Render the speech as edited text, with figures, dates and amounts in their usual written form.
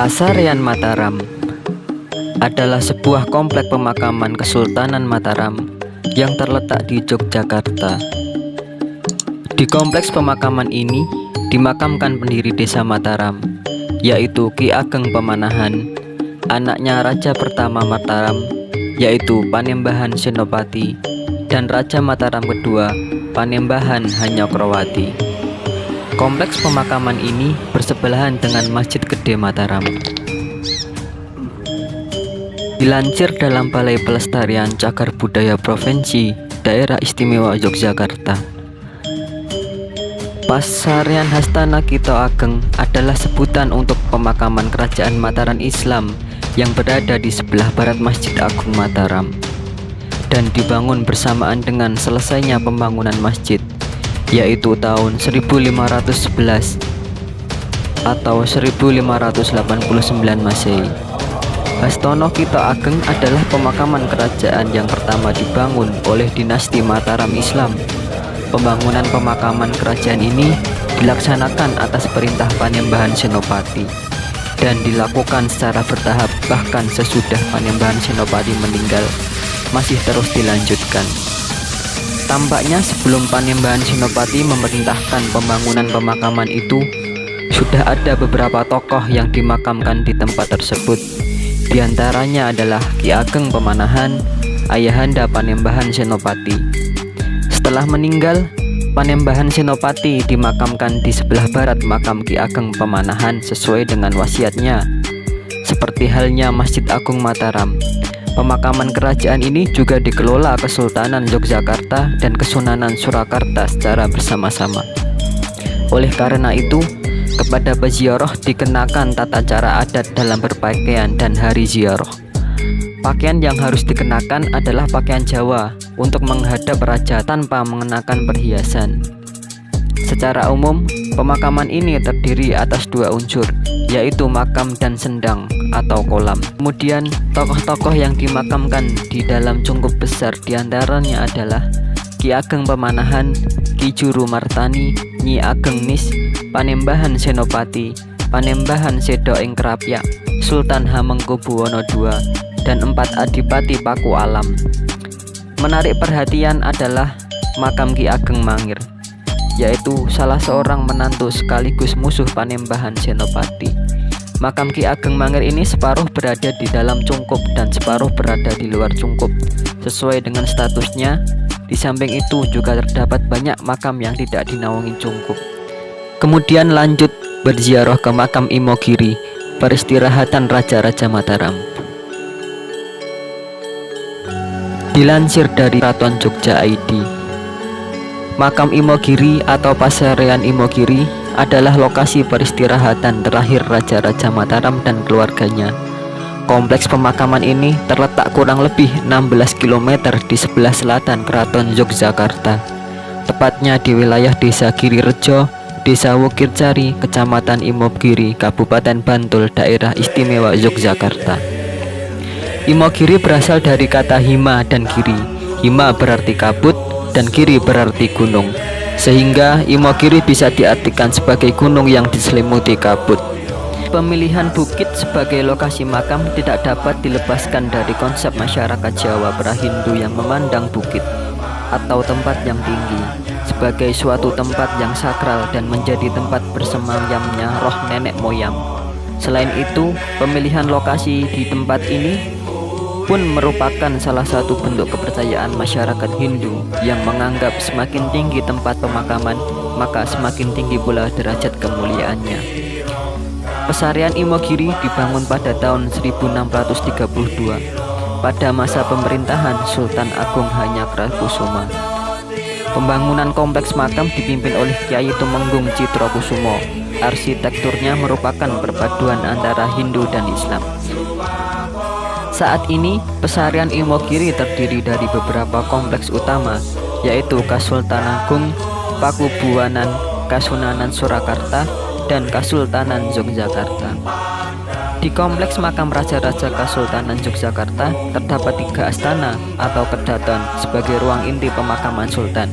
Pasarian Mataram adalah sebuah komplek pemakaman Kesultanan Mataram yang terletak di Yogyakarta. Di kompleks pemakaman ini dimakamkan pendiri desa Mataram, yaitu Ki Ageng Pemanahan, anaknya Raja pertama Mataram, yaitu Panembahan Senopati, dan Raja Mataram kedua, Panembahan Hanyokrowati. Kompleks pemakaman ini bersebelahan dengan Masjid Gede Mataram. Dilansir dalam Balai Pelestarian Cagar Budaya Provinsi Daerah Istimewa Yogyakarta, Pasarian Hastana Kito Ageng adalah sebutan untuk pemakaman kerajaan Mataram Islam yang berada di sebelah barat Masjid Agung Mataram dan dibangun bersamaan dengan selesainya pembangunan masjid, yaitu tahun 1511 atau 1589 Masehi. Hastana Kito Ageng adalah pemakaman kerajaan yang pertama dibangun oleh dinasti Mataram Islam. Pembangunan pemakaman kerajaan ini dilaksanakan atas perintah Panembahan Senopati dan dilakukan secara bertahap, bahkan sesudah Panembahan Senopati meninggal masih terus dilanjutkan. Tampaknya sebelum Panembahan Senopati memerintahkan pembangunan pemakaman itu, sudah ada beberapa tokoh yang dimakamkan di tempat tersebut. Di antaranya adalah Ki Ageng Pemanahan, ayahanda Panembahan Senopati. Setelah meninggal, Panembahan Senopati dimakamkan di sebelah barat makam Ki Ageng Pemanahan sesuai dengan wasiatnya. Seperti halnya Masjid Agung Mataram, pemakaman kerajaan ini juga dikelola Kesultanan Yogyakarta dan Kesunanan Surakarta secara bersama-sama. Oleh karena itu, kepada peziarah dikenakan tata cara adat dalam berpakaian dan hari ziarah. Pakaian yang harus dikenakan adalah pakaian Jawa untuk menghadap raja tanpa mengenakan perhiasan. Secara umum, pemakaman ini terdiri atas dua unsur, yaitu makam dan sendang atau kolam. Kemudian, tokoh-tokoh yang dimakamkan di dalam cungkup besar diantaranya adalah Ki Ageng Pemanahan, Ki Juru Martani, Nyi Ageng Nis, Panembahan Senopati, Panembahan Sedo ing Krapyak, Sultan Hamengkubuwono II, dan 4 Adipati Paku Alam. Menarik perhatian adalah makam Ki Ageng Mangir, yaitu salah seorang menantu sekaligus musuh Panembahan Senopati. Makam Ki Ageng Mangir ini separuh berada di dalam cungkup dan separuh berada di luar cungkup, sesuai dengan statusnya. Di samping itu juga terdapat banyak makam yang tidak dinaungi cungkup. Kemudian lanjut berziarah ke makam Imogiri, peristirahatan Raja-Raja Mataram. Dilansir dari Ratuan Jogja ID, makam Imogiri atau Pasarian Imogiri adalah lokasi peristirahatan terakhir Raja-Raja Mataram dan keluarganya. Kompleks pemakaman ini terletak kurang lebih 16 km di sebelah selatan Keraton Yogyakarta, tepatnya di wilayah Desa Girirejo, Desa Wukircari, Kecamatan Imogiri, Kabupaten Bantul, Daerah Istimewa Yogyakarta. Imogiri berasal dari kata hima dan giri. Hima berarti kabut dan giri berarti gunung, sehingga Imogiri bisa diartikan sebagai gunung yang diselimuti kabut. Pemilihan bukit sebagai lokasi makam tidak dapat dilepaskan dari konsep masyarakat Jawa Prahindu yang memandang bukit atau tempat yang tinggi sebagai suatu tempat yang sakral dan menjadi tempat bersemayamnya roh nenek moyang. Selain itu, pemilihan lokasi di tempat ini pun merupakan salah satu bentuk kepercayaan masyarakat Hindu yang menganggap semakin tinggi tempat pemakaman, maka semakin tinggi pula derajat kemuliaannya. Pasarian Imogiri dibangun pada tahun 1632 pada masa pemerintahan Sultan Agung Hanyakrokusumo. Pembangunan kompleks makam dipimpin oleh Kyai Tumenggung Citrokusumo. Arsitekturnya merupakan perpaduan antara Hindu dan Islam. Saat ini, Pasarian Imogiri terdiri dari beberapa kompleks utama, yaitu Kasultanan Agung, Pakubuwanan, Kasunanan Surakarta, dan Kasultanan Yogyakarta. Di kompleks makam Raja-Raja Kasultanan Yogyakarta terdapat 3 astana atau kedaton sebagai ruang inti pemakaman sultan.